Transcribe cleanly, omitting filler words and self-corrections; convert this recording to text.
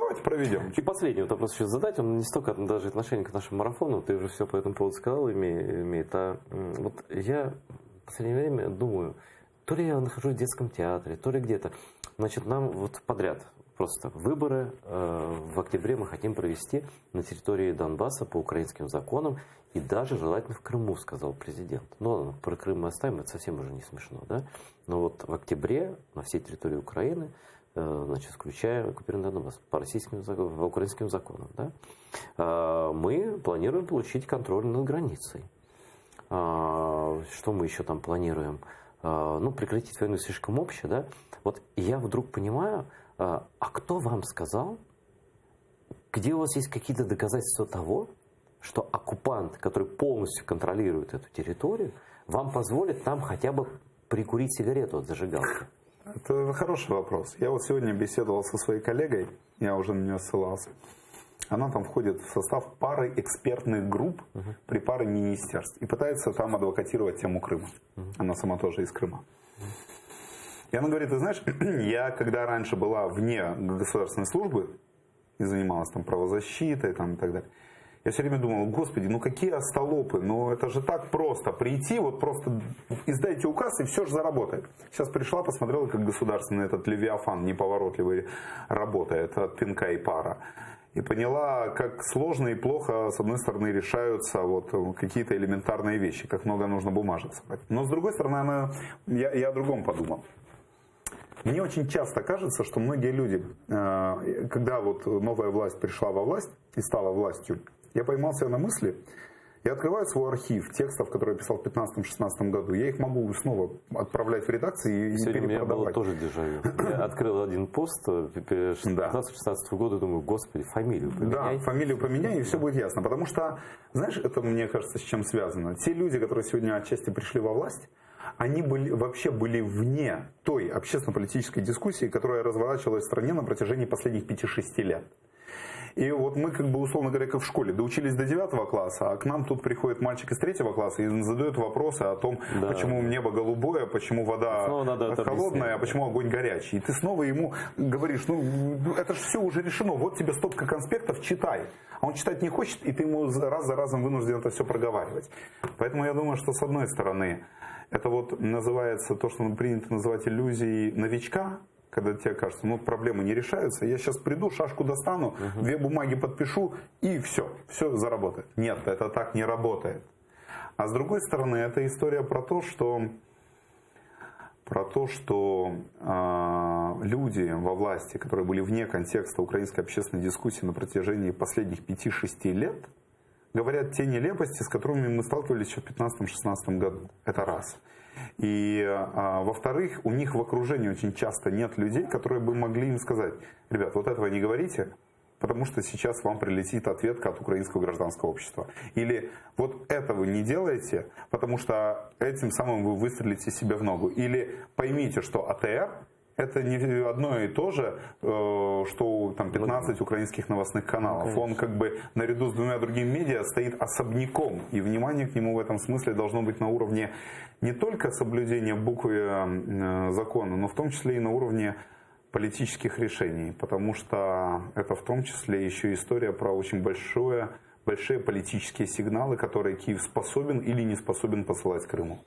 давайте проведем. И последний вот вопрос еще задать, он не столько даже отношение к нашему марафону, ты уже все по этому поводу сказал, имеет, вот я в последнее время думаю, то ли я нахожусь в детском театре, то ли где-то, значит, нам вот подряд просто выборы в октябре мы хотим провести на территории Донбасса по украинским законам и даже желательно в Крыму, сказал президент. Но про Крым мы оставим, это совсем уже не смешно, да? Но вот в октябре на всей территории Украины, значит, включая оккупированный Донбасс, по украинским законам, да, мы планируем получить контроль над границей. Что мы еще там планируем? Ну, прекратить войну слишком общее, да? Вот я вдруг понимаю, а кто вам сказал, где у вас есть какие-то доказательства того, что оккупант, который полностью контролирует эту территорию, вам позволит там хотя бы прикурить сигарету от зажигалки? Это хороший вопрос. Я вот сегодня беседовал со своей коллегой, я уже на нее ссылался. Она там входит в состав пары экспертных групп при паре министерств и пытается там адвокатировать тему Крыма. Она сама тоже из Крыма. И она говорит, ты знаешь, я когда раньше была вне государственной службы и занималась там правозащитой там, и так далее, я все время думал, господи, ну какие остолопы, ну это же так просто, прийти, вот просто издайте указ и все же заработает. Сейчас пришла, посмотрела, как государственный этот левиафан неповоротливый работает от пинка и пара. И поняла, как сложно и плохо, с одной стороны, решаются вот какие-то элементарные вещи, как много нужно бумажек собрать. Но с другой стороны, я о другом подумал. Мне очень часто кажется, что многие люди, когда вот новая власть пришла во власть и стала властью, я поймал себя на мысли, я открываю свой архив текстов, которые я писал в 2015-2016 году, я их могу снова отправлять в редакции и сегодня перепродавать. У меня было тоже дежавю. Я открыл один пост 2015-2016 года, думаю, господи, фамилию поменяй. Да, фамилию поменяй, и все будет ясно. Потому что, знаешь, это, мне кажется, с чем связано. Те люди, которые сегодня отчасти пришли во власть, они вообще были вне той общественно-политической дискуссии, которая разворачивалась в стране на протяжении последних 5-6 лет. И вот мы, как бы, условно говоря, как в школе, доучились до 9 класса, а к нам тут приходит мальчик из 3 класса и задает вопросы о том, почему небо голубое, почему вода холодная, а почему огонь горячий. И ты снова ему говоришь, ну это же все уже решено, вот тебе стопка конспектов, читай. А он читать не хочет, и ты ему раз за разом вынужден это все проговаривать. Поэтому я думаю, что с одной стороны, это вот называется то, что принято называть иллюзией новичка, когда тебе кажется, ну проблемы не решаются, я сейчас приду, шашку достану, 2 бумаги подпишу и все заработает. Нет, это так не работает. А с другой стороны, это история про то, что люди во власти, которые были вне контекста украинской общественной дискуссии на протяжении последних 5-6 лет, говорят те нелепости, с которыми мы сталкивались еще в 2015-2016 году. Это раз. И во-вторых, у них в окружении очень часто нет людей, которые бы могли им сказать, ребят, вот этого не говорите, потому что сейчас вам прилетит ответка от украинского гражданского общества. Или вот этого не делайте, потому что этим самым вы выстрелите себе в ногу. Или поймите, что АТР это не одно и то же, что там 15 украинских новостных каналов. Он как бы наряду с 2 другими медиа стоит особняком. И внимание к нему в этом смысле должно быть на уровне не только соблюдения буквы закона, но в том числе и на уровне политических решений. Потому что это в том числе еще история про очень большие политические сигналы, которые Киев способен или не способен посылать Крыму.